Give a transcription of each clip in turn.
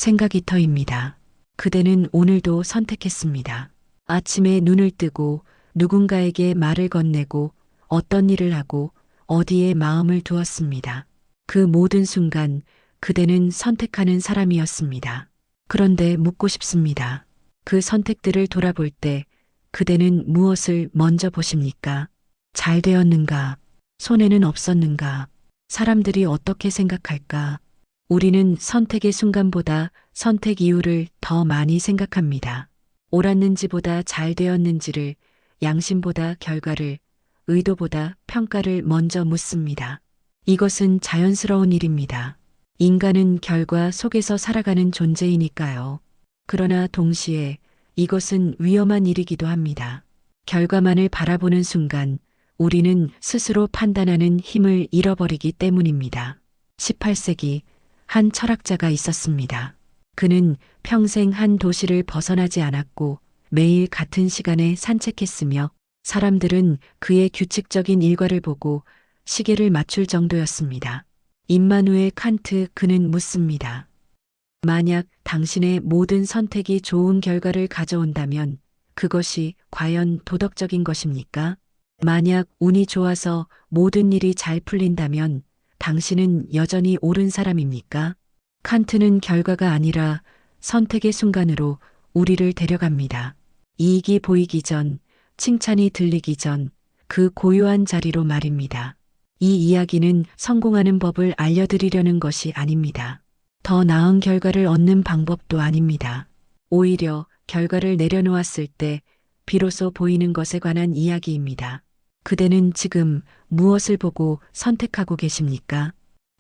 생각이 터입니다. 그대는 오늘도 선택했습니다. 아침에 눈을 뜨고 누군가에게 말을 건네고 어떤 일을 하고 어디에 마음을 두었습니다. 그 모든 순간 그대는 선택하는 사람이었습니다. 그런데 묻고 싶습니다. 그 선택들을 돌아볼 때 그대는 무엇을 먼저 보십니까? 잘 되었는가? 손해는 없었는가? 사람들이 어떻게 생각할까? 우리는 선택의 순간보다 선택 이유를 더 많이 생각합니다. 옳았는지보다 잘 되었는지를, 양심보다 결과를, 의도보다 평가를 먼저 묻습니다. 이것은 자연스러운 일입니다. 인간은 결과 속에서 살아가는 존재이니까요. 그러나 동시에 이것은 위험한 일이기도 합니다. 결과만을 바라보는 순간 우리는 스스로 판단하는 힘을 잃어버리기 때문입니다. 18세기 한 철학자가 있었습니다. 그는 평생 한 도시를 벗어나지 않았고 매일 같은 시간에 산책했으며 사람들은 그의 규칙적인 일과를 보고 시계를 맞출 정도였습니다. 임마누엘 칸트 그는 묻습니다. 만약 당신의 모든 선택이 좋은 결과를 가져온다면 그것이 과연 도덕적인 것입니까? 만약 운이 좋아서 모든 일이 잘 풀린다면 당신은 여전히 옳은 사람입니까? 칸트는 결과가 아니라 선택의 순간으로 우리를 데려갑니다. 이익이 보이기 전, 칭찬이 들리기 전, 그 고요한 자리로 말입니다. 이 이야기는 성공하는 법을 알려드리려는 것이 아닙니다. 더 나은 결과를 얻는 방법도 아닙니다. 오히려 결과를 내려놓았을 때 비로소 보이는 것에 관한 이야기입니다. 그대는 지금 무엇을 보고 선택하고 계십니까?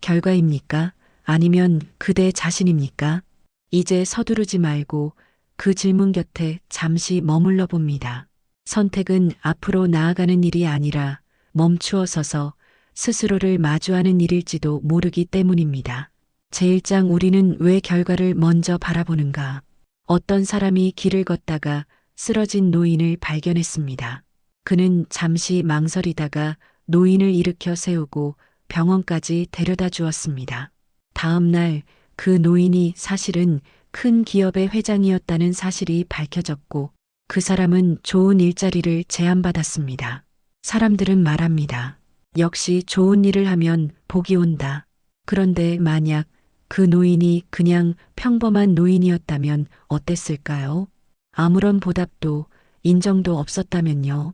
결과입니까? 아니면 그대 자신입니까? 이제 서두르지 말고 그 질문 곁에 잠시 머물러 봅니다. 선택은 앞으로 나아가는 일이 아니라 멈추어 서서 스스로를 마주하는 일일지도 모르기 때문입니다. 제1장 우리는 왜 결과를 먼저 바라보는가? 어떤 사람이 길을 걷다가 쓰러진 노인을 발견했습니다. 그는 잠시 망설이다가 노인을 일으켜 세우고 병원까지 데려다 주었습니다. 다음 날 그 노인이 사실은 큰 기업의 회장이었다는 사실이 밝혀졌고 그 사람은 좋은 일자리를 제안받았습니다. 사람들은 말합니다. 역시 좋은 일을 하면 복이 온다. 그런데 만약 그 노인이 그냥 평범한 노인이었다면 어땠을까요? 아무런 보답도 인정도 없었다면요.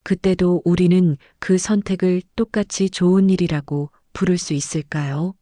그때도 우리는 그 선택을 똑같이 좋은 일이라고 부를 수 있을까요?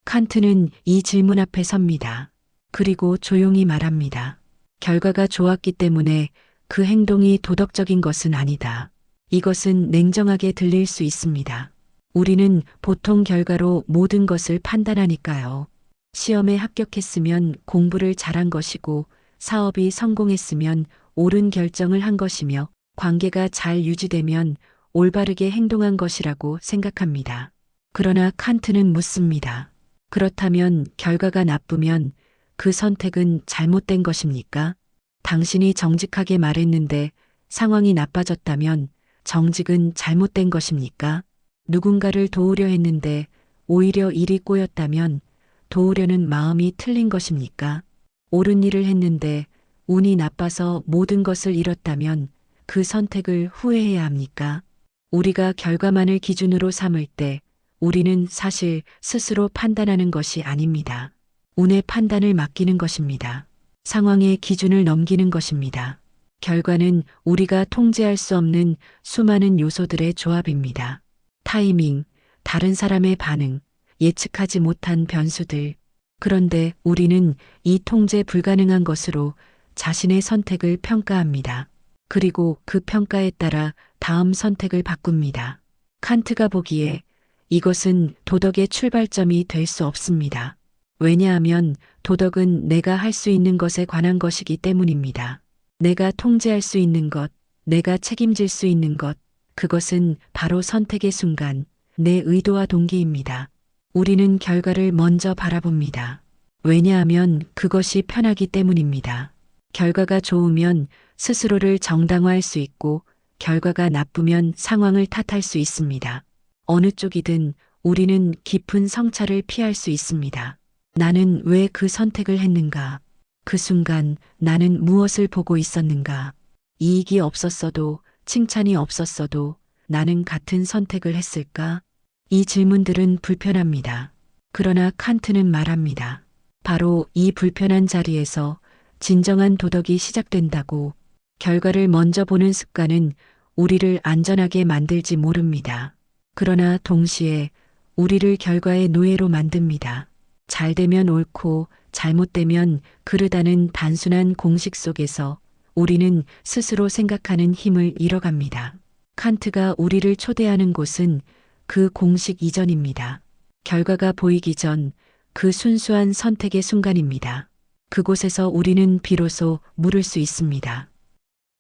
칸트는 이 질문 앞에 섭니다. 그리고 조용히 말합니다. 결과가 좋았기 때문에 그 행동이 도덕적인 것은 아니다. 이것은 냉정하게 들릴 수 있습니다. 우리는 보통 결과로 모든 것을 판단하니까요. 시험에 합격했으면 공부를 잘한 것이고 사업이 성공했으면 옳은 결정을 한 것이며 관계가 잘 유지되면 올바르게 행동한 것이라고 생각합니다. 그러나 칸트는 묻습니다. 그렇다면 결과가 나쁘면 그 선택은 잘못된 것입니까? 당신이 정직하게 말했는데 상황이 나빠졌다면 정직은 잘못된 것입니까? 누군가를 도우려 했는데 오히려 일이 꼬였다면 도우려는 마음이 틀린 것입니까? 옳은 일을 했는데 운이 나빠서 모든 것을 잃었다면 그 선택을 후회해야 합니까? 우리가 결과만을 기준으로 삼을 때 우리는 사실 스스로 판단하는 것이 아닙니다. 운의 판단을 맡기는 것입니다. 상황의 기준을 넘기는 것입니다. 결과는 우리가 통제할 수 없는 수많은 요소들의 조합입니다. 타이밍, 다른 사람의 반응, 예측하지 못한 변수들. 그런데 우리는 이 통제 불가능한 것으로 자신의 선택을 평가합니다. 그리고 그 평가에 따라 다음 선택을 바꿉니다. 칸트가 보기에 이것은 도덕의 출발점이 될 수 없습니다. 왜냐하면 도덕은 내가 할 수 있는 것에 관한 것이기 때문입니다. 내가 통제할 수 있는 것, 내가 책임질 수 있는 것, 그것은 바로 선택의 순간, 내 의도와 동기입니다. 우리는 결과를 먼저 바라봅니다. 왜냐하면 그것이 편하기 때문입니다. 결과가 좋으면 스스로를 정당화할 수 있고 결과가 나쁘면 상황을 탓할 수 있습니다. 어느 쪽이든 우리는 깊은 성찰을 피할 수 있습니다. 나는 왜 그 선택을 했는가? 그 순간 나는 무엇을 보고 있었는가? 이익이 없었어도, 칭찬이 없었어도 나는 같은 선택을 했을까? 이 질문들은 불편합니다. 그러나 칸트는 말합니다. 바로 이 불편한 자리에서 진정한 도덕이 시작된다고. 결과를 먼저 보는 습관은 우리를 안전하게 만들지 모릅니다. 그러나 동시에 우리를 결과의 노예로 만듭니다. 잘 되면 옳고 잘못되면 그르다는 단순한 공식 속에서 우리는 스스로 생각하는 힘을 잃어갑니다. 칸트가 우리를 초대하는 곳은 그 공식 이전입니다. 결과가 보이기 전 그 순수한 선택의 순간입니다. 그곳에서 우리는 비로소 물을 수 있습니다.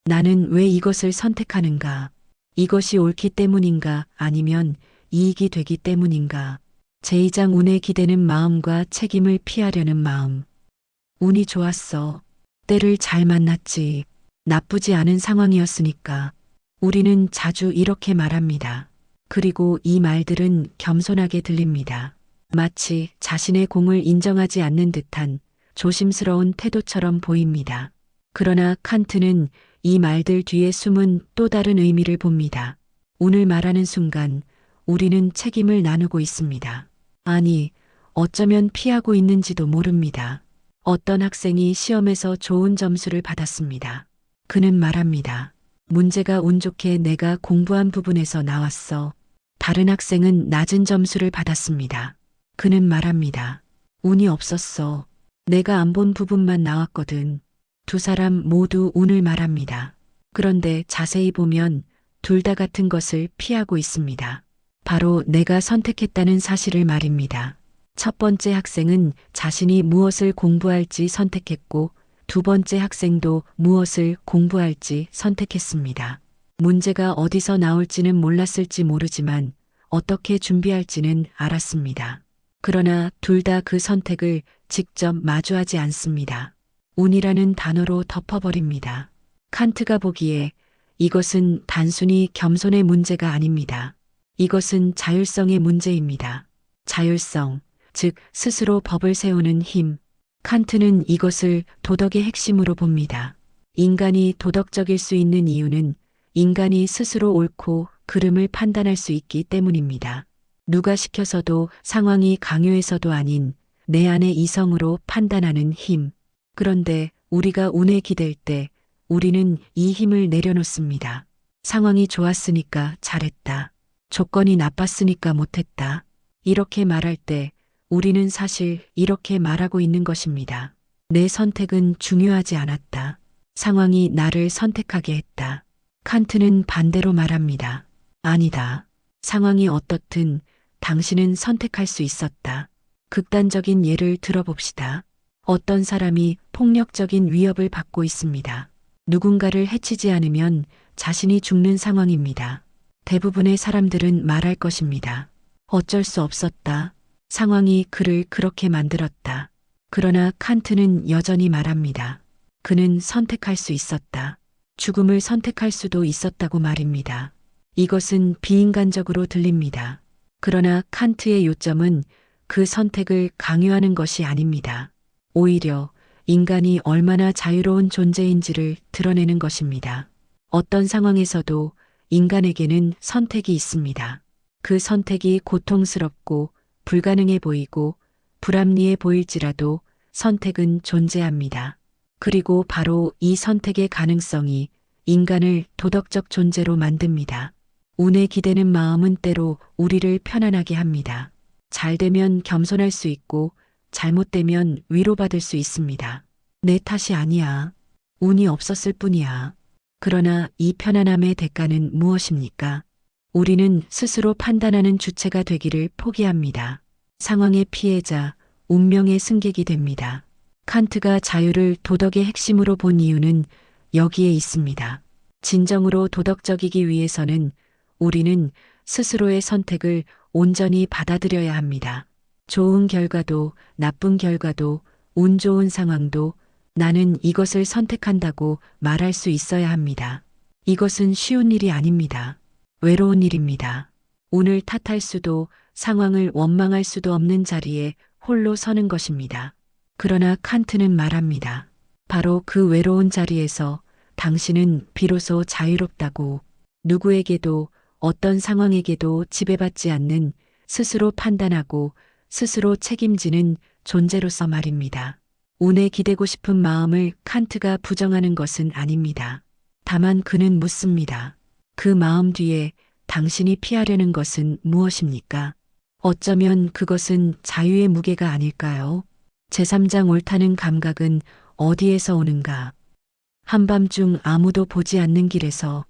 나는 왜 이것을 선택하는가? 이것이 옳기 때문인가? 아니면 이익이 되기 때문인가? 제2장 운에 기대는 마음과 책임을 피하려는 마음. 운이 좋았어. 때를 잘 만났지. 나쁘지 않은 상황이었으니까. 우리는 자주 이렇게 말합니다. 그리고 이 말들은 겸손하게 들립니다. 마치 자신의 공을 인정하지 않는 듯한 조심스러운 태도처럼 보입니다. 그러나 칸트는 이 말들 뒤에 숨은 또 다른 의미를 봅니다. 운을 말하는 순간 우리는 책임을 나누고 있습니다. 아니, 어쩌면 피하고 있는지도 모릅니다. 어떤 학생이 시험에서 좋은 점수를 받았습니다. 그는 말합니다. 문제가 운 좋게 내가 공부한 부분에서 나왔어. 다른 학생은 낮은 점수를 받았습니다. 그는 말합니다. 운이 없었어. 내가 안 본 부분만 나왔거든. 두 사람 모두 운을 말합니다. 그런데 자세히 보면 둘 다 같은 것을 피하고 있습니다. 바로 내가 선택했다는 사실을 말입니다. 첫 번째 학생은 자신이 무엇을 공부할지 선택했고 두 번째 학생도 무엇을 공부할지 선택했습니다. 문제가 어디서 나올지는 몰랐을지 모르지만 어떻게 준비할지는 알았습니다. 그러나 둘 다 그 선택을 직접 마주하지 않습니다. 운이라는 단어로 덮어버립니다. 칸트가 보기에 이것은 단순히 겸손의 문제가 아닙니다. 이것은 자율성의 문제입니다. 자율성, 즉 스스로 법을 세우는 힘. 칸트는 이것을 도덕의 핵심으로 봅니다. 인간이 도덕적일 수 있는 이유는 인간이 스스로 옳고 그름을 판단할 수 있기 때문입니다. 누가 시켜서도 상황이 강요해서도 아닌 내 안의 이성으로 판단하는 힘. 그런데 우리가 운에 기댈 때 우리는 이 힘을 내려놓습니다. 상황이 좋았으니까 잘했다. 조건이 나빴으니까 못했다. 이렇게 말할 때 우리는 사실 이렇게 말하고 있는 것입니다. 내 선택은 중요하지 않았다. 상황이 나를 선택하게 했다. 칸트는 반대로 말합니다. 아니다. 상황이 어떻든 당신은 선택할 수 있었다. 극단적인 예를 들어봅시다. 어떤 사람이 폭력적인 위협을 받고 있습니다. 누군가를 해치지 않으면 자신이 죽는 상황입니다. 대부분의 사람들은 말할 것입니다. 어쩔 수 없었다. 상황이 그를 그렇게 만들었다. 그러나 칸트는 여전히 말합니다. 그는 선택할 수 있었다. 죽음을 선택할 수도 있었다고 말입니다. 이것은 비인간적으로 들립니다. 그러나 칸트의 요점은 그 선택을 강요하는 것이 아닙니다. 오히려 인간이 얼마나 자유로운 존재인지를 드러내는 것입니다. 어떤 상황에서도 인간에게는 선택이 있습니다. 그 선택이 고통스럽고 불가능해 보이고 불합리해 보일지라도 선택은 존재합니다. 그리고 바로 이 선택의 가능성이 인간을 도덕적 존재로 만듭니다. 운에 기대는 마음은 때로 우리를 편안하게 합니다. 잘 되면 겸손할 수 있고 잘못되면 위로받을 수 있습니다. 내 탓이 아니야. 운이 없었을 뿐이야. 그러나 이 편안함의 대가는 무엇입니까? 우리는 스스로 판단하는 주체가 되기를 포기합니다. 상황의 피해자, 운명의 승객이 됩니다. 칸트가 자유를 도덕의 핵심으로 본 이유는 여기에 있습니다. 진정으로 도덕적이기 위해서는 우리는 스스로의 선택을 온전히 받아들여야 합니다. 좋은 결과도 나쁜 결과도 운 좋은 상황도 나는 이것을 선택한다고 말할 수 있어야 합니다. 이것은 쉬운 일이 아닙니다. 외로운 일입니다. 운을 탓할 수도 상황을 원망할 수도 없는 자리에 홀로 서는 것입니다. 그러나 칸트는 말합니다. 바로 그 외로운 자리에서 당신은 비로소 자유롭다고, 누구에게도 어떤 상황에게도 지배받지 않는 스스로 판단하고 스스로 책임지는 존재로서 말입니다. 운에 기대고 싶은 마음을 칸트가 부정하는 것은 아닙니다. 다만 그는 묻습니다. 그 마음 뒤에 당신이 피하려는 것은 무엇입니까? 어쩌면 그것은 자유의 무게가 아닐까요? 제3장 옳다는 감각은 어디에서 오는가? 한밤중 아무도 보지 않는 길에서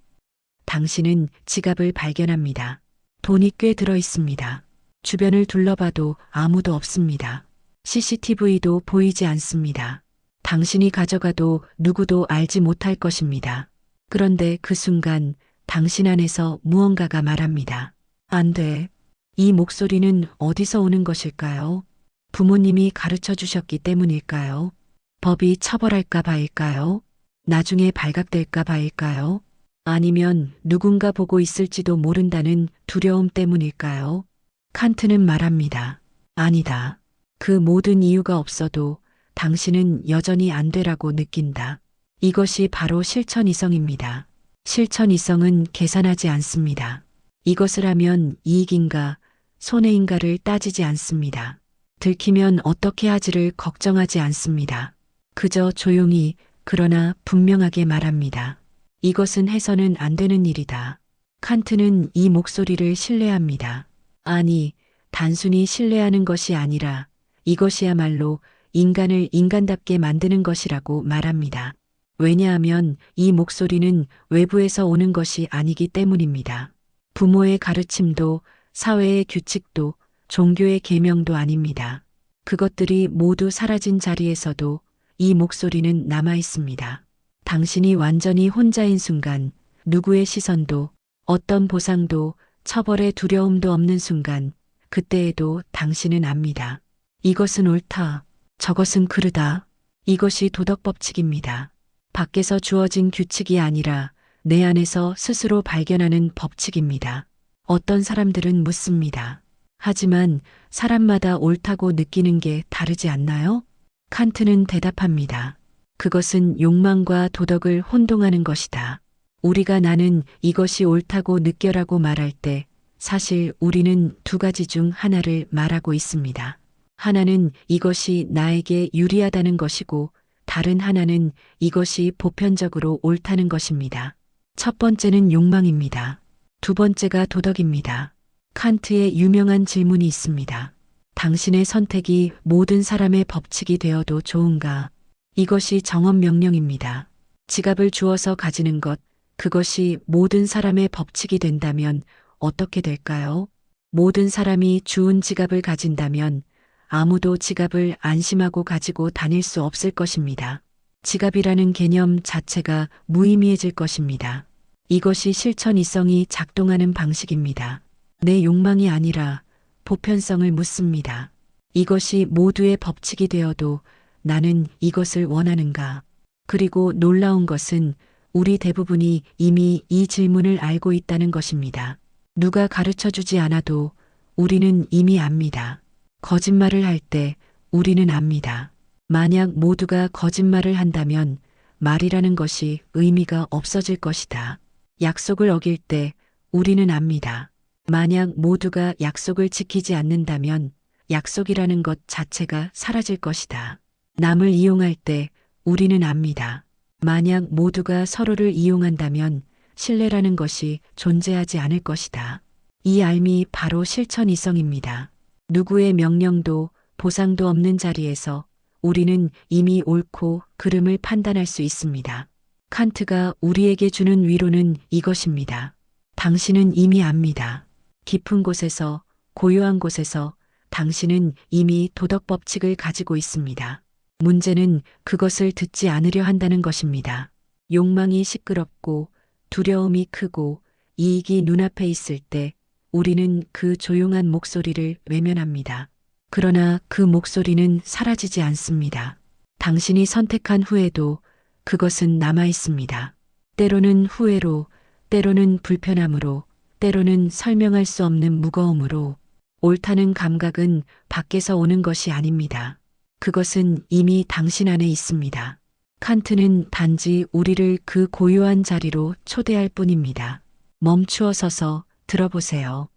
당신은 지갑을 발견합니다. 돈이 꽤 들어 있습니다. 주변을 둘러봐도 아무도 없습니다. CCTV도 보이지 않습니다. 당신이 가져가도 누구도 알지 못할 것입니다. 그런데 그 순간 당신 안에서 무언가가 말합니다. 안 돼. 이 목소리는 어디서 오는 것일까요? 부모님이 가르쳐 주셨기 때문일까요? 법이 처벌할까 봐일까요? 나중에 발각될까 봐일까요? 아니면 누군가 보고 있을지도 모른다는 두려움 때문일까요? 칸트는 말합니다. 아니다. 그 모든 이유가 없어도 당신은 여전히 안 되라고 느낀다. 이것이 바로 실천이성입니다. 실천이성은 계산하지 않습니다. 이것을 하면 이익인가, 손해인가를 따지지 않습니다. 들키면 어떻게 하지를 걱정하지 않습니다. 그저 조용히 그러나 분명하게 말합니다. 이것은 해서는 안 되는 일이다. 칸트는 이 목소리를 신뢰합니다. 아니, 단순히 신뢰하는 것이 아니라 이것이야말로 인간을 인간답게 만드는 것이라고 말합니다. 왜냐하면 이 목소리는 외부에서 오는 것이 아니기 때문입니다. 부모의 가르침도 사회의 규칙도 종교의 계명도 아닙니다. 그것들이 모두 사라진 자리에서도 이 목소리는 남아 있습니다. 당신이 완전히 혼자인 순간, 누구의 시선도, 어떤 보상도, 처벌의 두려움도 없는 순간, 그때에도 당신은 압니다. 이것은 옳다. 저것은 그르다. 이것이 도덕 법칙입니다. 밖에서 주어진 규칙이 아니라 내 안에서 스스로 발견하는 법칙입니다. 어떤 사람들은 묻습니다. 하지만 사람마다 옳다고 느끼는 게 다르지 않나요? 칸트는 대답합니다. 그것은 욕망과 도덕을 혼동하는 것이다. 우리가 나는 이것이 옳다고 느껴라고 말할 때 사실 우리는 두 가지 중 하나를 말하고 있습니다. 하나는 이것이 나에게 유리하다는 것이고 다른 하나는 이것이 보편적으로 옳다는 것입니다. 첫 번째는 욕망입니다. 두 번째가 도덕입니다. 칸트의 유명한 질문이 있습니다. 당신의 선택이 모든 사람의 법칙이 되어도 좋은가? 이것이 정업 명령입니다. 지갑을 주워서 가지는 것, 그것이 모든 사람의 법칙이 된다면 어떻게 될까요? 모든 사람이 주운 지갑을 가진다면 아무도 지갑을 안심하고 가지고 다닐 수 없을 것입니다. 지갑이라는 개념 자체가 무의미해질 것입니다. 이것이 실천이성이 작동하는 방식입니다. 내 욕망이 아니라 보편성을 묻습니다. 이것이 모두의 법칙이 되어도 나는 이것을 원하는가? 그리고 놀라운 것은 우리 대부분이 이미 이 질문을 알고 있다는 것입니다. 누가 가르쳐 주지 않아도 우리는 이미 압니다. 거짓말을 할 때 우리는 압니다. 만약 모두가 거짓말을 한다면 말이라는 것이 의미가 없어질 것이다. 약속을 어길 때 우리는 압니다. 만약 모두가 약속을 지키지 않는다면 약속이라는 것 자체가 사라질 것이다. 남을 이용할 때 우리는 압니다. 만약 모두가 서로를 이용한다면 신뢰라는 것이 존재하지 않을 것이다. 이 알미 바로 실천이성입니다. 누구의 명령도 보상도 없는 자리에서 우리는 이미 옳고 그름을 판단할 수 있습니다. 칸트가 우리에게 주는 위로는 이것입니다. 당신은 이미 압니다. 깊은 곳에서, 고요한 곳에서 당신은 이미 도덕 법칙을 가지고 있습니다. 문제는 그것을 듣지 않으려 한다는 것입니다. 욕망이 시끄럽고 두려움이 크고 이익이 눈앞에 있을 때 우리는 그 조용한 목소리를 외면합니다. 그러나 그 목소리는 사라지지 않습니다. 당신이 선택한 후에도 그것은 남아 있습니다. 때로는 후회로, 때로는 불편함으로, 때로는 설명할 수 없는 무거움으로, 옳다는 감각은 밖에서 오는 것이 아닙니다. 그것은 이미 당신 안에 있습니다. 칸트는 단지 우리를 그 고요한 자리로 초대할 뿐입니다. 멈추어 서서 들어보세요.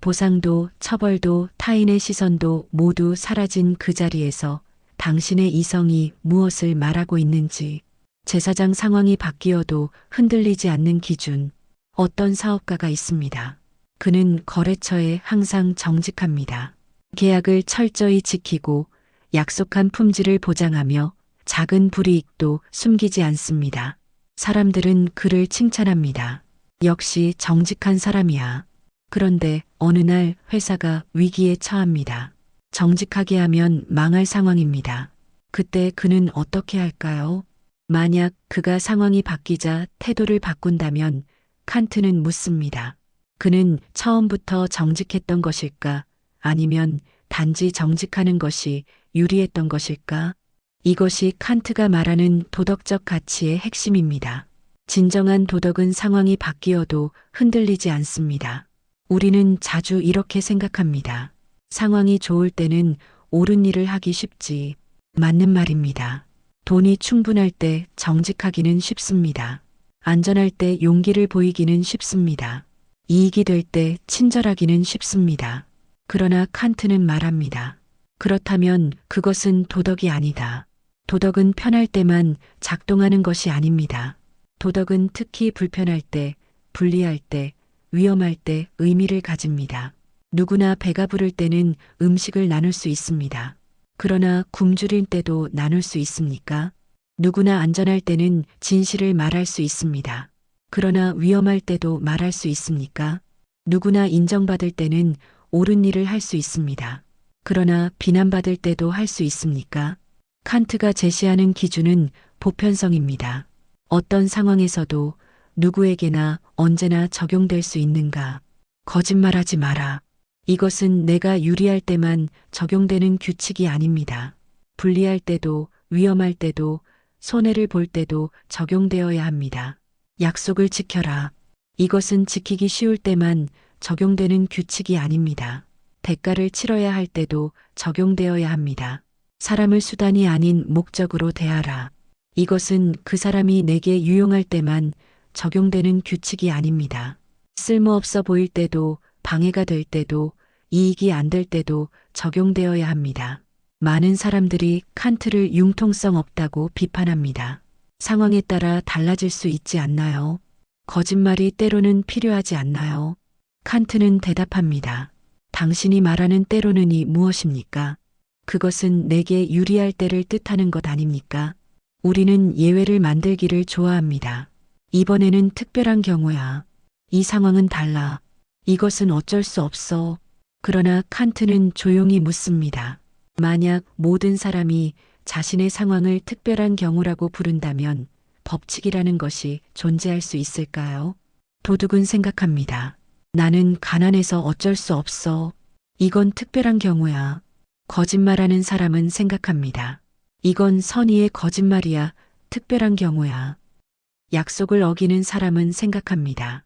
보상도 처벌도 타인의 시선도 모두 사라진 그 자리에서 당신의 이성이 무엇을 말하고 있는지, 제사장 상황이 바뀌어도 흔들리지 않는 기준, 어떤 사업가가 있습니다. 그는 거래처에 항상 정직합니다. 계약을 철저히 지키고 약속한 품질을 보장하며 작은 불이익도 숨기지 않습니다. 사람들은 그를 칭찬합니다. 역시 정직한 사람이야. 그런데 어느 날 회사가 위기에 처합니다. 정직하게 하면 망할 상황입니다. 그때 그는 어떻게 할까요? 만약 그가 상황이 바뀌자 태도를 바꾼다면 칸트는 묻습니다. 그는 처음부터 정직했던 것일까? 아니면 단지 정직하는 것이 유리했던 것일까? 이것이 칸트가 말하는 도덕적 가치의 핵심입니다. 진정한 도덕은 상황이 바뀌어도 흔들리지 않습니다. 우리는 자주 이렇게 생각합니다. 상황이 좋을 때는 옳은 일을 하기 쉽지. 맞는 말입니다. 돈이 충분할 때 정직하기는 쉽습니다. 안전할 때 용기를 보이기는 쉽습니다. 이익이 될 때 친절하기는 쉽습니다. 그러나 칸트는 말합니다. 그렇다면 그것은 도덕이 아니다. 도덕은 편할 때만 작동하는 것이 아닙니다. 도덕은 특히 불편할 때, 불리할 때, 위험할 때 의미를 가집니다. 누구나 배가 부를 때는 음식을 나눌 수 있습니다. 그러나 굶주릴 때도 나눌 수 있습니까? 누구나 안전할 때는 진실을 말할 수 있습니다. 그러나 위험할 때도 말할 수 있습니까? 누구나 인정받을 때는 옳은 일을 할 수 있습니다. 그러나 비난받을 때도 할 수 있습니까? 칸트가 제시하는 기준은 보편성입니다. 어떤 상황에서도 누구에게나 언제나 적용될 수 있는가? 거짓말하지 마라. 이것은 내가 유리할 때만 적용되는 규칙이 아닙니다. 불리할 때도 위험할 때도 손해를 볼 때도 적용되어야 합니다. 약속을 지켜라. 이것은 지키기 쉬울 때만 적용되는 규칙이 아닙니다. 대가를 치러야 할 때도 적용되어야 합니다. 사람을 수단이 아닌 목적으로 대하라. 이것은 그 사람이 내게 유용할 때만 적용되는 규칙이 아닙니다. 쓸모없어 보일 때도 방해가 될 때도 이익이 안 될 때도 적용되어야 합니다. 많은 사람들이 칸트를 융통성 없다고 비판합니다. 상황에 따라 달라질 수 있지 않나요? 거짓말이 때로는 필요하지 않나요? 칸트는 대답합니다. 당신이 말하는 때로는이 무엇입니까? 그것은 내게 유리할 때를 뜻하는 것 아닙니까? 우리는 예외를 만들기를 좋아합니다. 이번에는 특별한 경우야. 이 상황은 달라. 이것은 어쩔 수 없어. 그러나 칸트는 조용히 묻습니다. 만약 모든 사람이 자신의 상황을 특별한 경우라고 부른다면 법칙이라는 것이 존재할 수 있을까요? 도둑은 생각합니다. 나는 가난해서 어쩔 수 없어. 이건 특별한 경우야. 거짓말하는 사람은 생각합니다. 이건 선의의 거짓말이야. 특별한 경우야. 약속을 어기는 사람은 생각합니다.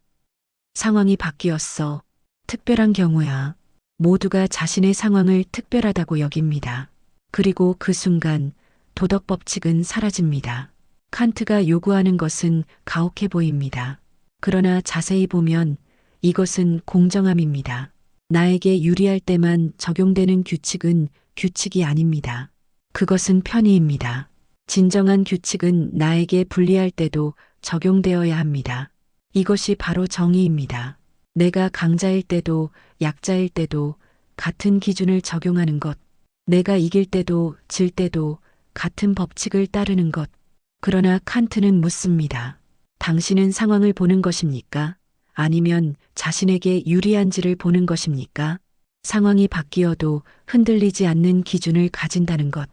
상황이 바뀌었어. 특별한 경우야. 모두가 자신의 상황을 특별하다고 여깁니다. 그리고 그 순간 도덕 법칙은 사라집니다. 칸트가 요구하는 것은 가혹해 보입니다. 그러나 자세히 보면 이것은 공정함입니다. 나에게 유리할 때만 적용되는 규칙은 규칙이 아닙니다. 그것은 편의입니다. 진정한 규칙은 나에게 불리할 때도 적용되어야 합니다. 이것이 바로 정의입니다. 내가 강자일 때도 약자일 때도 같은 기준을 적용하는 것. 내가 이길 때도 질 때도 같은 법칙을 따르는 것. 그러나 칸트는 묻습니다. 당신은 상황을 보는 것입니까? 아니면 자신에게 유리한지를 보는 것입니까? 상황이 바뀌어도 흔들리지 않는 기준을 가진다는 것.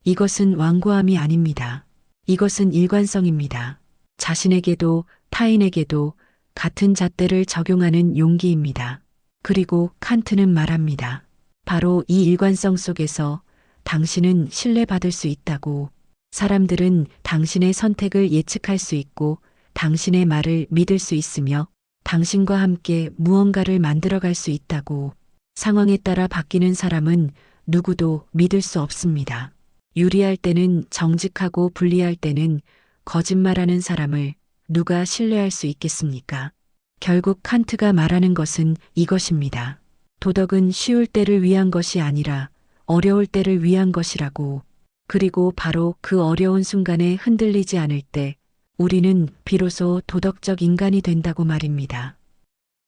이것은 완고함이 아닙니다. 이것은 일관성입니다. 자신에게도 타인에게도 같은 잣대를 적용하는 용기입니다. 그리고 칸트는 말합니다. 바로 이 일관성 속에서 당신은 신뢰받을 수 있다고. 사람들은 당신의 선택을 예측할 수 있고 당신의 말을 믿을 수 있으며 당신과 함께 무언가를 만들어갈 수 있다고. 상황에 따라 바뀌는 사람은 누구도 믿을 수 없습니다. 유리할 때는 정직하고 불리할 때는 거짓말하는 사람을 누가 신뢰할 수 있겠습니까? 결국 칸트가 말하는 것은 이것입니다. 도덕은 쉬울 때를 위한 것이 아니라 어려울 때를 위한 것이라고. 그리고 바로 그 어려운 순간에 흔들리지 않을 때 우리는 비로소 도덕적 인간이 된다고 말입니다.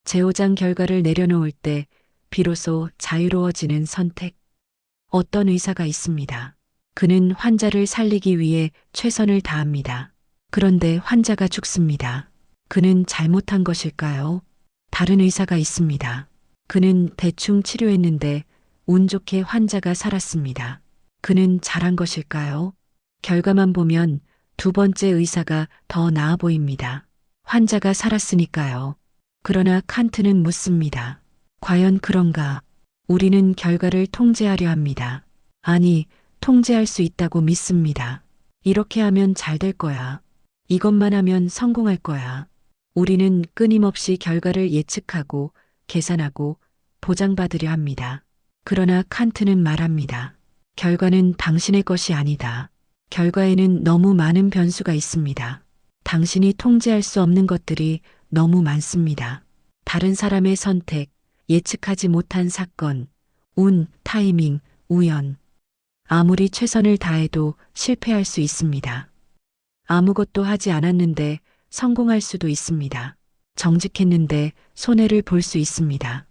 제5장 결과를 내려놓을 때 비로소 자유로워지는 선택. 어떤 의사가 있습니다. 그는 환자를 살리기 위해 최선을 다합니다. 그런데 환자가 죽습니다. 그는 잘못한 것일까요? 다른 의사가 있습니다. 그는 대충 치료했는데 운 좋게 환자가 살았습니다. 그는 잘한 것일까요? 결과만 보면 두 번째 의사가 더 나아 보입니다. 환자가 살았으니까요. 그러나 칸트는 묻습니다. 과연 그런가? 우리는 결과를 통제하려 합니다. 아니, 통제할 수 있다고 믿습니다. 이렇게 하면 잘 될 거야. 이것만 하면 성공할 거야. 우리는 끊임없이 결과를 예측하고 계산하고 보장받으려 합니다. 그러나 칸트는 말합니다. 결과는 당신의 것이 아니다. 결과에는 너무 많은 변수가 있습니다. 당신이 통제할 수 없는 것들이 너무 많습니다. 다른 사람의 선택, 예측하지 못한 사건, 운, 타이밍, 우연. 아무리 최선을 다해도 실패할 수 있습니다. 아무것도 하지 않았는데 성공할 수도 있습니다. 정직했는데 손해를 볼 수 있습니다.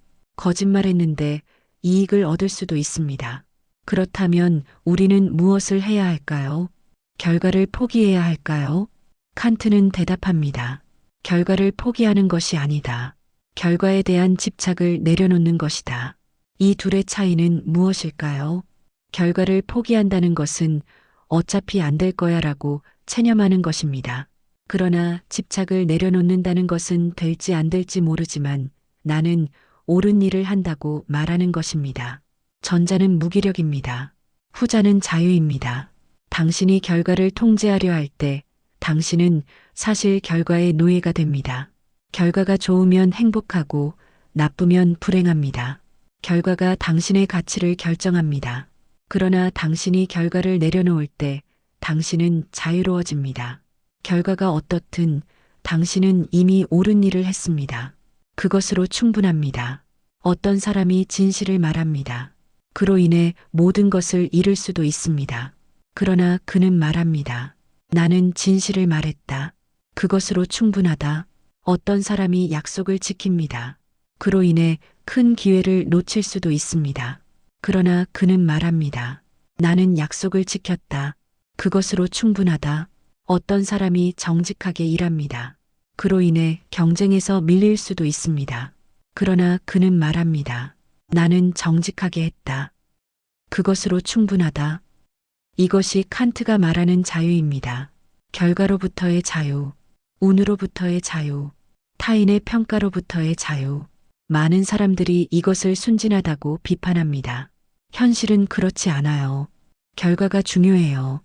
거짓말했는데 이익을 얻을 수도 있습니다. 그렇다면 우리는 무엇을 해야 할까요? 결과를 포기해야 할까요? 칸트는 대답합니다. 결과를 포기하는 것이 아니다. 결과에 대한 집착을 내려놓는 것이다. 이 둘의 차이는 무엇일까요? 결과를 포기한다는 것은 어차피 안 될 거야 라고 체념하는 것입니다. 그러나 집착을 내려놓는다는 것은 될지 안 될지 모르지만 나는 옳은 일을 한다고 말하는 것입니다. 전자는 무기력입니다. 후자는 자유입니다. 당신이 결과를 통제하려 할 때 당신은 사실 결과의 노예가 됩니다. 결과가 좋으면 행복하고 나쁘면 불행합니다. 결과가 당신의 가치를 결정합니다. 그러나 당신이 결과를 내려놓을 때 당신은 자유로워집니다. 결과가 어떻든 당신은 이미 옳은 일을 했습니다. 그것으로 충분합니다. 어떤 사람이 진실을 말합니다. 그로 인해 모든 것을 잃을 수도 있습니다. 그러나 그는 말합니다. 나는 진실을 말했다. 그것으로 충분하다. 어떤 사람이 약속을 지킵니다. 그로 인해 큰 기회를 놓칠 수도 있습니다. 그러나 그는 말합니다. 나는 약속을 지켰다. 그것으로 충분하다. 어떤 사람이 정직하게 일합니다. 그로 인해 경쟁에서 밀릴 수도 있습니다. 그러나 그는 말합니다. 나는 정직하게 했다. 그것으로 충분하다. 이것이 칸트가 말하는 자유입니다. 결과로부터의 자유, 운으로부터의 자유, 타인의 평가로부터의 자유. 많은 사람들이 이것을 순진하다고 비판합니다. 현실은 그렇지 않아요. 결과가 중요해요.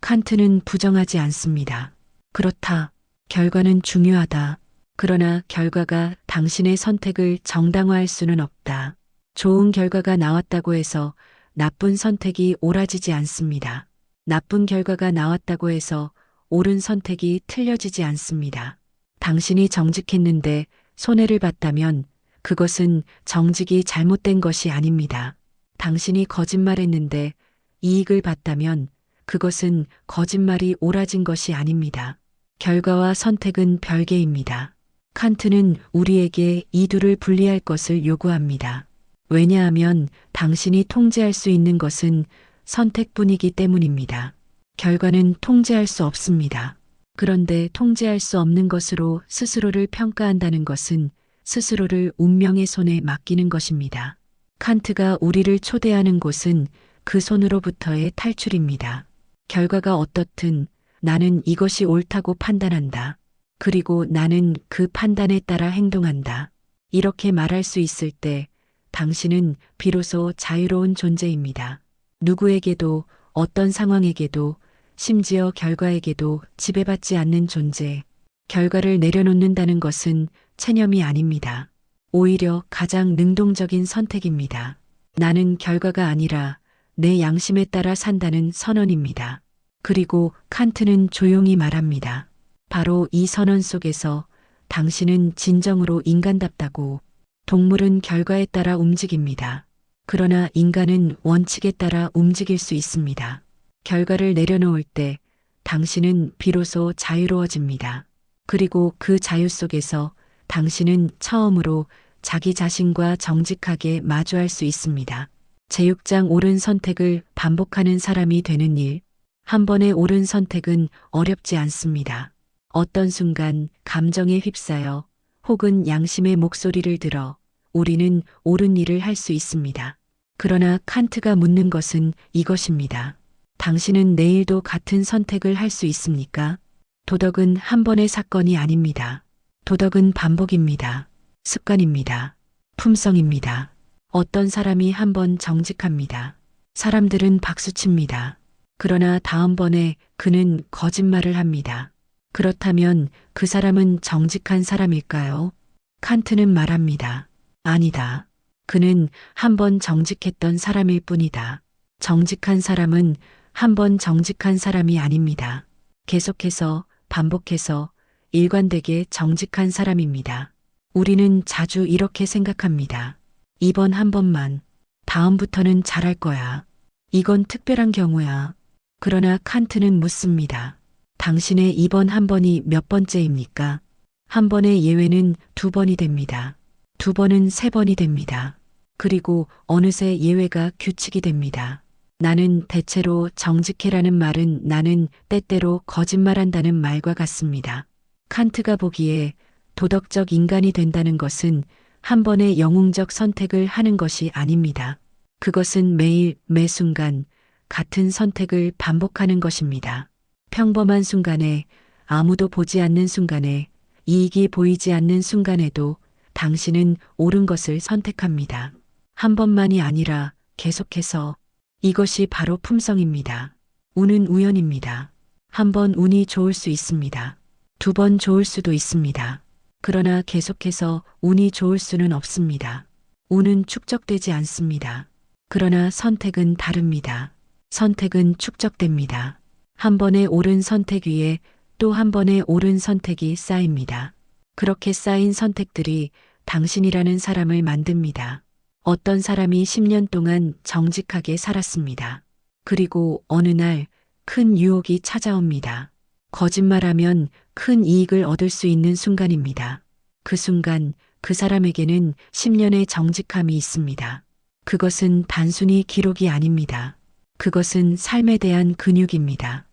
칸트는 부정하지 않습니다. 그렇다. 결과는 중요하다. 그러나 결과가 당신의 선택을 정당화할 수는 없다. 좋은 결과가 나왔다고 해서 나쁜 선택이 옳아지지 않습니다. 나쁜 결과가 나왔다고 해서 옳은 선택이 틀려지지 않습니다. 당신이 정직했는데 손해를 봤다면 그것은 정직이 잘못된 것이 아닙니다. 당신이 거짓말했는데 이익을 봤다면 그것은 거짓말이 옳아진 것이 아닙니다. 결과와 선택은 별개입니다. 칸트는 우리에게 이 둘을 분리할 것을 요구합니다. 왜냐하면 당신이 통제할 수 있는 것은 선택뿐이기 때문입니다. 결과는 통제할 수 없습니다. 그런데 통제할 수 없는 것으로 스스로를 평가한다는 것은 스스로를 운명의 손에 맡기는 것입니다. 칸트가 우리를 초대하는 곳은 그 손으로부터의 탈출입니다. 결과가 어떻든 나는 이것이 옳다고 판단한다. 그리고 나는 그 판단에 따라 행동한다. 이렇게 말할 수 있을 때 당신은 비로소 자유로운 존재입니다. 누구에게도 어떤 상황에게도 심지어 결과에게도 지배받지 않는 존재. 결과를 내려놓는다는 것은 체념이 아닙니다. 오히려 가장 능동적인 선택입니다. 나는 결과가 아니라 내 양심에 따라 산다는 선언입니다. 그리고 칸트는 조용히 말합니다. 바로 이 선언 속에서 당신은 진정으로 인간답다고. 동물은 결과에 따라 움직입니다. 그러나 인간은 원칙에 따라 움직일 수 있습니다. 결과를 내려놓을 때 당신은 비로소 자유로워집니다. 그리고 그 자유 속에서 당신은 처음으로 자기 자신과 정직하게 마주할 수 있습니다. 제6장 옳은 선택을 반복하는 사람이 되는 일. 한 번의 옳은 선택은 어렵지 않습니다. 어떤 순간 감정에 휩싸여 혹은 양심의 목소리를 들어 우리는 옳은 일을 할 수 있습니다. 그러나 칸트가 묻는 것은 이것입니다. 당신은 내일도 같은 선택을 할 수 있습니까? 도덕은 한 번의 사건이 아닙니다. 도덕은 반복입니다. 습관입니다. 품성입니다. 어떤 사람이 한 번 정직합니다. 사람들은 박수칩니다. 그러나 다음번에 그는 거짓말을 합니다. 그렇다면 그 사람은 정직한 사람일까요? 칸트는 말합니다. 아니다. 그는 한 번 정직했던 사람일 뿐이다. 정직한 사람은 한 번 정직한 사람이 아닙니다. 계속해서 반복해서 일관되게 정직한 사람입니다. 우리는 자주 이렇게 생각합니다. 이번 한 번만, 다음부터는 잘할 거야. 이건 특별한 경우야. 그러나 칸트는 묻습니다. 당신의 이번 한 번이 몇 번째입니까? 한 번의 예외는 두 번이 됩니다. 두 번은 세 번이 됩니다. 그리고 어느새 예외가 규칙이 됩니다. 나는 대체로 정직해라는 말은 나는 때때로 거짓말한다는 말과 같습니다. 칸트가 보기에 도덕적 인간이 된다는 것은 한 번의 영웅적 선택을 하는 것이 아닙니다. 그것은 매일 매 순간 같은 선택을 반복하는 것입니다. 평범한 순간에, 아무도 보지 않는 순간에, 이익이 보이지 않는 순간에도 당신은 옳은 것을 선택합니다. 한 번만이 아니라 계속해서. 이것이 바로 품성입니다. 운은 우연입니다. 한 번 운이 좋을 수 있습니다. 두 번 좋을 수도 있습니다. 그러나 계속해서 운이 좋을 수는 없습니다. 운은 축적되지 않습니다. 그러나 선택은 다릅니다. 선택은 축적됩니다. 한 번의 옳은 선택 위에 또 한 번의 옳은 선택이 쌓입니다. 그렇게 쌓인 선택들이 당신이라는 사람을 만듭니다. 어떤 사람이 10년 동안 정직하게 살았습니다. 그리고 어느 날 큰 유혹이 찾아옵니다. 거짓말하면 큰 이익을 얻을 수 있는 순간입니다. 그 순간 그 사람에게는 10년의 정직함이 있습니다. 그것은 단순히 기록이 아닙니다. 그것은 삶에 대한 근육입니다.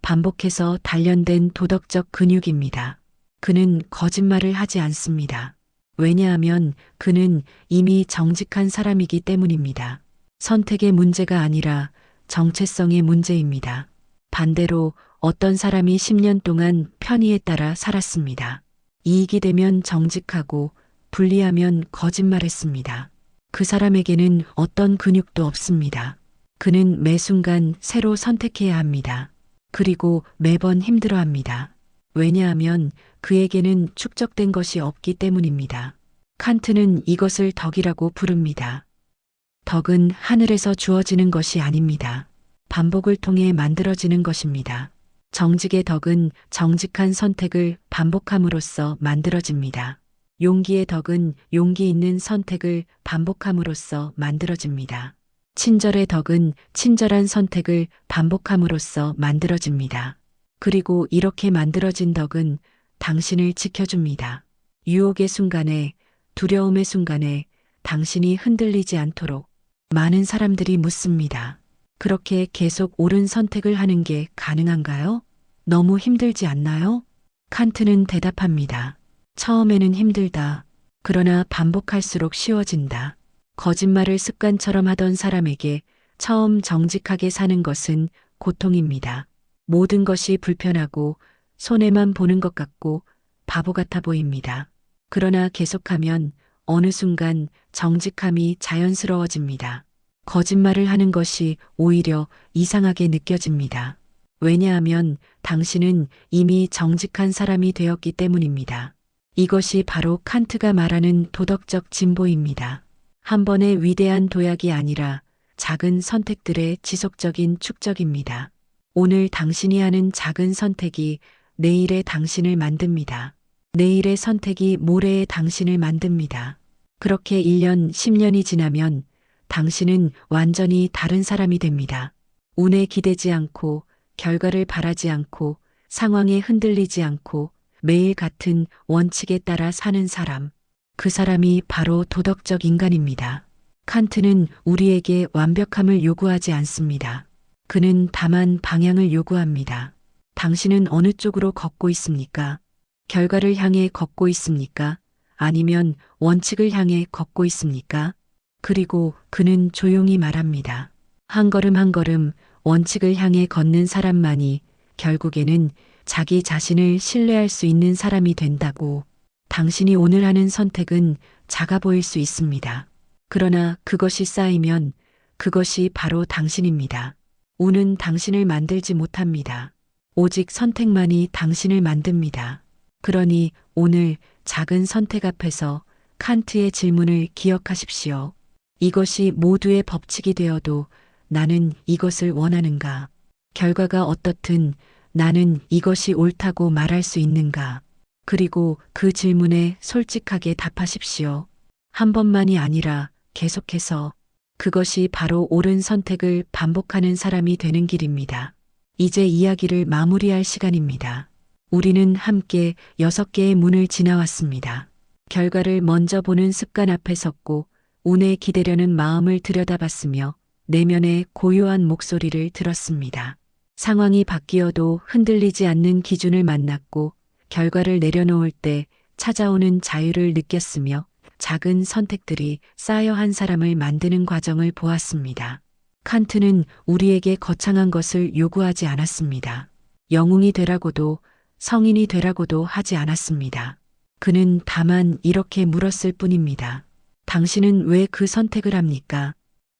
반복해서 단련된 도덕적 근육입니다. 그는 거짓말을 하지 않습니다. 왜냐하면 그는 이미 정직한 사람이기 때문입니다. 선택의 문제가 아니라 정체성의 문제입니다. 반대로 어떤 사람이 10년 동안 편의에 따라 살았습니다. 이익이 되면 정직하고 불리하면 거짓말했습니다. 그 사람에게는 어떤 근육도 없습니다. 그는 매 순간 새로 선택해야 합니다. 그리고 매번 힘들어합니다. 왜냐하면 그에게는 축적된 것이 없기 때문입니다. 칸트는 이것을 덕이라고 부릅니다. 덕은 하늘에서 주어지는 것이 아닙니다. 반복을 통해 만들어지는 것입니다. 정직의 덕은 정직한 선택을 반복함으로써 만들어집니다. 용기의 덕은 용기 있는 선택을 반복함으로써 만들어집니다. 친절의 덕은 친절한 선택을 반복함으로써 만들어집니다. 그리고 이렇게 만들어진 덕은 당신을 지켜줍니다. 유혹의 순간에, 두려움의 순간에 당신이 흔들리지 않도록. 많은 사람들이 묻습니다. 그렇게 계속 옳은 선택을 하는 게 가능한가요? 너무 힘들지 않나요? 칸트는 대답합니다. 처음에는 힘들다. 그러나 반복할수록 쉬워진다. 거짓말을 습관처럼 하던 사람에게 처음 정직하게 사는 것은 고통입니다. 모든 것이 불편하고 손해만 보는 것 같고 바보 같아 보입니다. 그러나 계속하면 어느 순간 정직함이 자연스러워집니다. 거짓말을 하는 것이 오히려 이상하게 느껴집니다. 왜냐하면 당신은 이미 정직한 사람이 되었기 때문입니다. 이것이 바로 칸트가 말하는 도덕적 진보입니다. 한 번의 위대한 도약이 아니라 작은 선택들의 지속적인 축적입니다. 오늘 당신이 하는 작은 선택이 내일의 당신을 만듭니다. 내일의 선택이 모레의 당신을 만듭니다. 그렇게 1년, 10년이 지나면 당신은 완전히 다른 사람이 됩니다. 운에 기대지 않고, 결과를 바라지 않고, 상황에 흔들리지 않고, 매일 같은 원칙에 따라 사는 사람. 그 사람이 바로 도덕적 인간입니다. 칸트는 우리에게 완벽함을 요구하지 않습니다. 그는 다만 방향을 요구합니다. 당신은 어느 쪽으로 걷고 있습니까? 결과를 향해 걷고 있습니까? 아니면 원칙을 향해 걷고 있습니까? 그리고 그는 조용히 말합니다. 한 걸음 한 걸음 원칙을 향해 걷는 사람만이 결국에는 자기 자신을 신뢰할 수 있는 사람이 된다고. 당신이 오늘 하는 선택은 작아 보일 수 있습니다. 그러나 그것이 쌓이면 그것이 바로 당신입니다. 운은 당신을 만들지 못합니다. 오직 선택만이 당신을 만듭니다. 그러니 오늘 작은 선택 앞에서 칸트의 질문을 기억하십시오. 이것이 모두의 법칙이 되어도 나는 이것을 원하는가? 결과가 어떻든 나는 이것이 옳다고 말할 수 있는가? 그리고 그 질문에 솔직하게 답하십시오. 한 번만이 아니라 계속해서. 그것이 바로 옳은 선택을 반복하는 사람이 되는 길입니다. 이제 이야기를 마무리할 시간입니다. 우리는 함께 6개의 문을 지나왔습니다. 결과를 먼저 보는 습관 앞에 섰고 운에 기대려는 마음을 들여다봤으며 내면의 고요한 목소리를 들었습니다. 상황이 바뀌어도 흔들리지 않는 기준을 만났고 결과를 내려놓을 때 찾아오는 자유를 느꼈으며 작은 선택들이 쌓여 한 사람을 만드는 과정을 보았습니다. 칸트는 우리에게 거창한 것을 요구하지 않았습니다. 영웅이 되라고도 성인이 되라고도 하지 않았습니다. 그는 다만 이렇게 물었을 뿐입니다. 당신은 왜 그 선택을 합니까?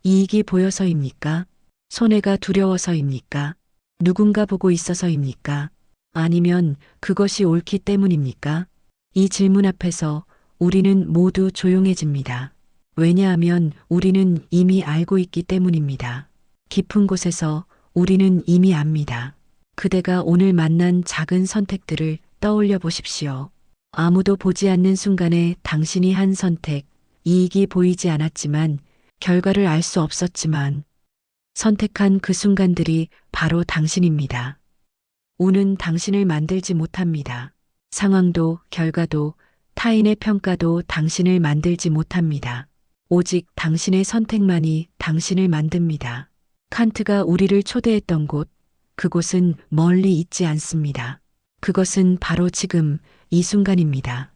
이익이 보여서입니까? 손해가 두려워서입니까? 누군가 보고 있어서입니까? 아니면 그것이 옳기 때문입니까? 이 질문 앞에서 우리는 모두 조용해집니다. 왜냐하면 우리는 이미 알고 있기 때문입니다. 깊은 곳에서 우리는 이미 압니다. 그대가 오늘 만난 작은 선택들을 떠올려 보십시오. 아무도 보지 않는 순간에 당신이 한 선택, 이익이 보이지 않았지만, 결과를 알 수 없었지만, 선택한 그 순간들이 바로 당신입니다. 운은 당신을 만들지 못합니다. 상황도 결과도 타인의 평가도 당신을 만들지 못합니다. 오직 당신의 선택만이 당신을 만듭니다. 칸트가 우리를 초대했던 곳, 그곳은 멀리 있지 않습니다. 그것은 바로 지금 이 순간입니다.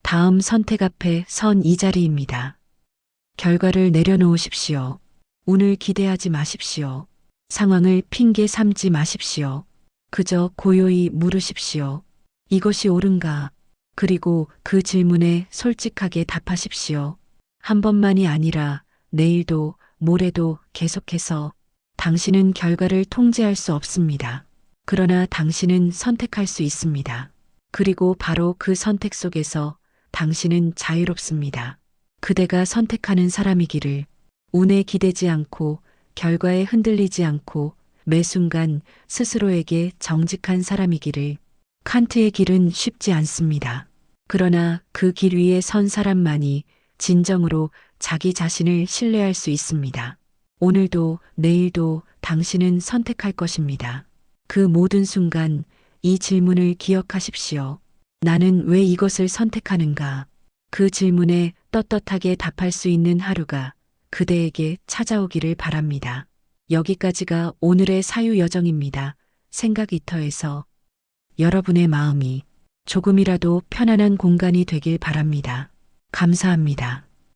다음 선택 앞에 선 이 자리입니다. 결과를 내려놓으십시오. 운을 기대하지 마십시오. 상황을 핑계 삼지 마십시오. 그저 고요히 물으십시오. 이것이 옳은가? 그리고 그 질문에 솔직하게 답하십시오. 한 번만이 아니라 내일도 모레도 계속해서. 당신은 결과를 통제할 수 없습니다. 그러나 당신은 선택할 수 있습니다. 그리고 바로 그 선택 속에서 당신은 자유롭습니다. 그대가 선택하는 사람이기를. 운에 기대지 않고 결과에 흔들리지 않고 매 순간 스스로에게 정직한 사람이기를. 칸트의 길은 쉽지 않습니다. 그러나 그 길 위에 선 사람만이 진정으로 자기 자신을 신뢰할 수 있습니다. 오늘도 내일도 당신은 선택할 것입니다. 그 모든 순간 이 질문을 기억하십시오. 나는 왜 이것을 선택하는가? 그 질문에 떳떳하게 답할 수 있는 하루가 그대에게 찾아오기를 바랍니다. 여기까지가 오늘의 사유여정입니다. 생각이터에서 여러분의 마음이 조금이라도 편안한 공간이 되길 바랍니다. 감사합니다.